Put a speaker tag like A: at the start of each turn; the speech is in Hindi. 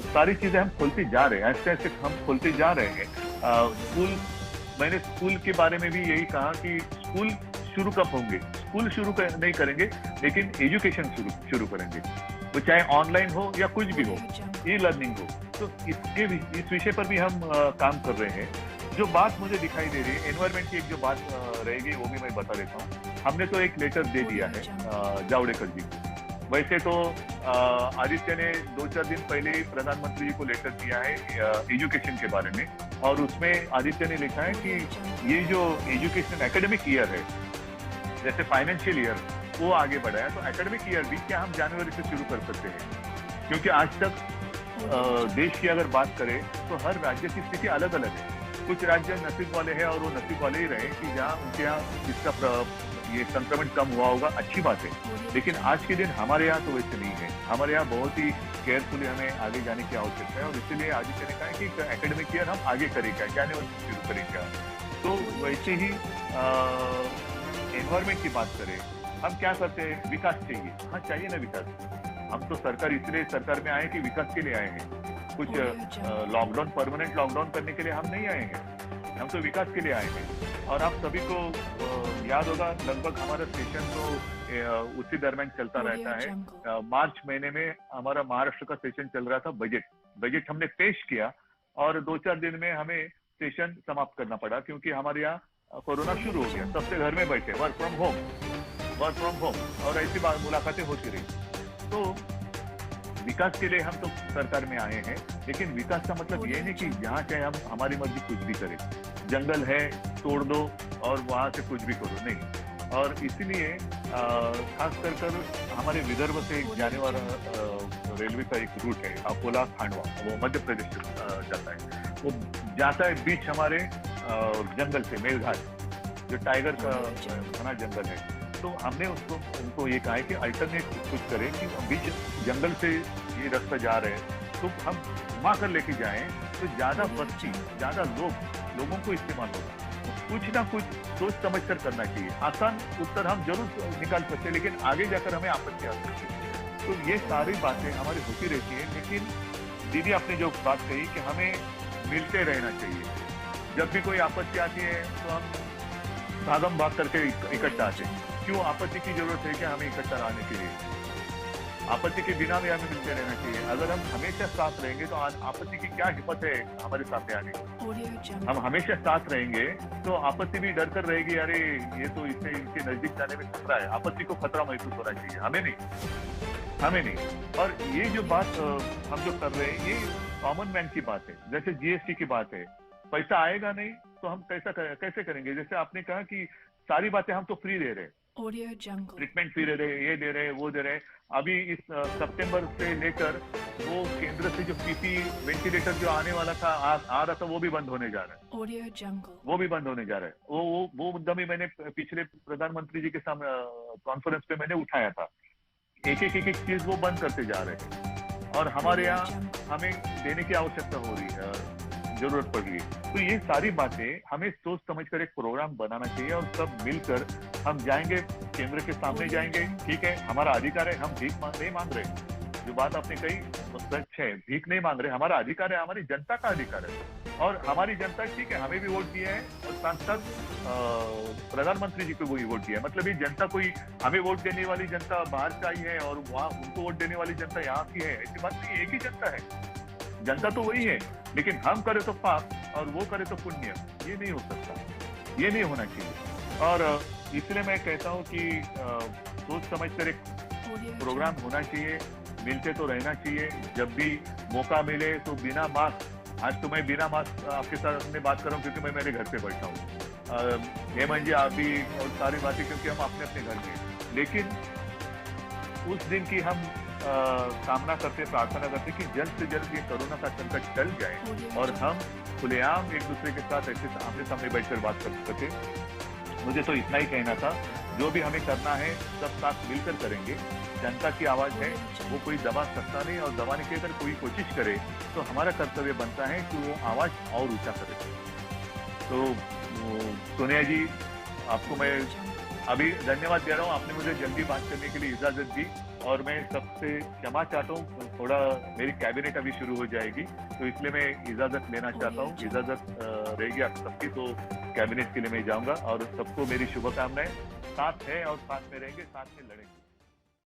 A: सारी चीजें हम खोलते जा रहे हैं, ऐसे ऐसे हम खोलते जा रहे हैं। स्कूल, मैंने स्कूल के बारे में भी यही कहा कि स्कूल शुरू कब होंगे? स्कूल नहीं करेंगे, लेकिन एजुकेशन शुरू करेंगे, वो चाहे ऑनलाइन हो या कुछ भी हो, ई लर्निंग हो। तो इस विषय पर भी हम काम कर रहे हैं। जो बात मुझे दिखाई दे रही है एनवायरमेंट की, एक जो बात रहेगी वो भी मैं बता देता हूँ। हमने तो एक लेटर दे दिया है जावड़ेकर जी को। वैसे तो आदित्य ने 2-4 दिन पहले ही प्रधानमंत्री जी को लेटर दिया है एजुकेशन के बारे में, और उसमें आदित्य ने लिखा है कि ये जो एजुकेशन एकेडमिक ईयर है, जैसे फाइनेंशियल ईयर वो आगे बढ़ा है, तो एकेडमिक ईयर भी क्या हम जनवरी से शुरू कर सकते हैं? क्योंकि आज तक देश की अगर बात करें तो हर राज्य की स्थिति अलग अलग है। कुछ राज्य नसीब वाले हैं और वो नसीब वाले ही रहे कि जहाँ उनके यहाँ इसका ये संक्रमण कम हुआ होगा, अच्छी बात है। लेकिन आज के दिन हमारे यहाँ तो वैसे नहीं है। हमारे यहाँ बहुत ही केयरफुली हमें आगे जाने की आवश्यकता है, और इसीलिए आदित्य ने कहा कि एकेडमिक ईयर हम आगे करेंगे, जनवरी से शुरू करेंगे। तो वैसे ही एनवायरमेंट की बात करें, हम क्या करते हैं? विकास चाहिए, हाँ चाहिए ना विकास। हम तो सरकार इसलिए सरकार में आए कि विकास के लिए आए हैं। कुछ लॉकडाउन, परमानेंट लॉकडाउन करने के लिए हम नहीं आए हैं, हम तो विकास के लिए आए हैं। और आप सभी को याद होगा, लगभग हमारा सेशन तो उसी दरमियान चलता रहता है। मार्च महीने में हमारा महाराष्ट्र का सेशन चल रहा था। बजट हमने पेश किया और 2-4 दिन में हमें सेशन समाप्त करना पड़ा, क्योंकि हमारे यहाँ कोरोना शुरू हो गया। सबसे घर में बैठे, वर्क फ्रॉम होम, और ऐसी मुलाकातें होती रही। तो विकास के लिए हम तो सरकार में आए हैं, लेकिन विकास का मतलब ये नहीं कि जहाँ चाहे हम हमारी मर्जी कुछ भी करें। जंगल है तोड़ दो और वहां से कुछ भी करो, नहीं। और इसीलिए खास कर हमारे विदर्भ से जाने वाला रेलवे का एक रूट है अकोला खांडवा, वो मध्य प्रदेश से जाता है। वो जाता है बीच हमारे जंगल से, मेलघाट, जो टाइगर का घना जंगल है। तो हमने उनको ये कहा है कि अल्टरनेट कुछ करें कि बीच जंगल से ये रास्ता जा रहे हैं, तो हम घुमा कर लेके जाएं, तो ज्यादा बस्ती, ज्यादा लोगों को इस्तेमाल होगा। कुछ ना कुछ सोच समझ कर करना चाहिए। आसान उत्तर हम जरूर निकाल सकते हैं, लेकिन आगे जाकर हमें आपत्ति आ सकती है। तो ये सारी बातें हमारी होती रहती है। लेकिन दीदी आपने जो बात कही कि हमें मिलते रहना चाहिए। जब भी कोई आपत्ति आती है तो हम भागम भाग करके इकट्ठा आते हैं। क्यों आपत्ति की जरूरत है? क्या हमें इकट्ठा रहने के लिए? आपत्ति के बिना भी हमें मिलते रहना चाहिए। अगर हम हमेशा साथ रहेंगे तो आपत्ति की क्या हिम्मत है हमारे सामने आने की? हम हमेशा साथ रहेंगे तो आपत्ति भी डर कर रहेगी, अरे ये तो इससे इनके नजदीक जाने में खतरा है। आपत्ति को खतरा महसूस होना चाहिए, हमें नहीं। और ये जो बात हम जो कर रहे हैं, ये कॉमन मैन की बात है। जैसे जीएसटी की बात है, पैसा आएगा नहीं तो हम कैसे करेंगे? जैसे आपने कहा कि सारी बातें हम तो फ्री दे रहे हैं, ट्रीटमेंट फ्री दे रहे हैं, ये दे रहे हैं, वो दे रहे हैं। अभी इस सितंबर से लेकर वो केंद्र से जो पीपी वेंटिलेटर जो आने वाला था, आ रहा था, वो भी बंद होने जा रहा है। वो भी बंद होने जा रहा है। वो मुद्दा भी मैंने पिछले प्रधानमंत्री जी के सामने कॉन्फ्रेंस पे मैंने उठाया था। एक एक चीज वो बंद करते जा रहे हैं, और हमारे यहाँ हमें देने की आवश्यकता हो रही है, जरूरत पड़ रही है। तो ये सारी बातें हमें सोच समझ कर एक प्रोग्राम बनाना चाहिए, और सब मिलकर हम जाएंगे, केंद्र के सामने जाएंगे। ठीक है, हमारा अधिकार है, हम भीख नहीं मांग रहे। जो बात आपने कही वो सच है, भीख नहीं मांग रहे, हमारा अधिकार है, हमारी जनता का अधिकार है। और हमारी जनता, ठीक है, हमें भी वोट दिया है, और सांसद प्रधानमंत्री जी को भी वोट दिया है। मतलब ये जनता कोई हमें वोट देने वाली जनता बाहर से आई है और वहाँ उनको वोट देने वाली जनता यहाँ की है, ऐसी बात नहीं। एक ही जनता है, जनता तो वही है। लेकिन हम करे तो पाप और वो करे तो पुण्य, ये नहीं हो सकता, ये नहीं होना चाहिए। और इसलिए मैं कहता हूँ कि सोच समझ कर एक प्रोग्राम होना चाहिए, मिलते तो रहना चाहिए। जब भी मौका मिले तो बिना मास्क, आज तो मैं बिना मास्क आपके साथ अपने बात कर रहा हूँ क्योंकि मैं मेरे घर पे बैठा हूँ। हेमंत जी, आप भी, और सारी बातें, क्योंकि हम अपने घर में। लेकिन उस दिन की हम कामना करते, प्रार्थना करते कि जल्द से जल्द ये कोरोना का संकट टल जाए और हम खुलेआम एक दूसरे के साथ ऐसे आमने सामने बैठकर बात कर सके। मुझे तो इतना ही कहना था। जो भी हमें करना है सब साथ मिलकर करेंगे। जनता की आवाज है, वो कोई दबा सकता नहीं, और दबाने की अगर कोई कोशिश करे तो हमारा कर्तव्य बनता है कि वो आवाज और ऊंचा करे। तो सोनिया जी, आपको मैं अभी धन्यवाद दे रहा हूँ, आपने मुझे जल्दी बात करने के लिए इजाजत दी। और मैं सबसे क्षमा चाहता हूँ, थोड़ा मेरी कैबिनेट अभी शुरू हो जाएगी, तो इसलिए मैं इजाज़त लेना चाहता हूँ। इजाज़त रहेगी आप सबकी, तो कैबिनेट के लिए मैं जाऊँगा और सबको मेरी शुभकामनाएँ। साथ हैं और साथ में रहेंगे, साथ में लड़ेंगे।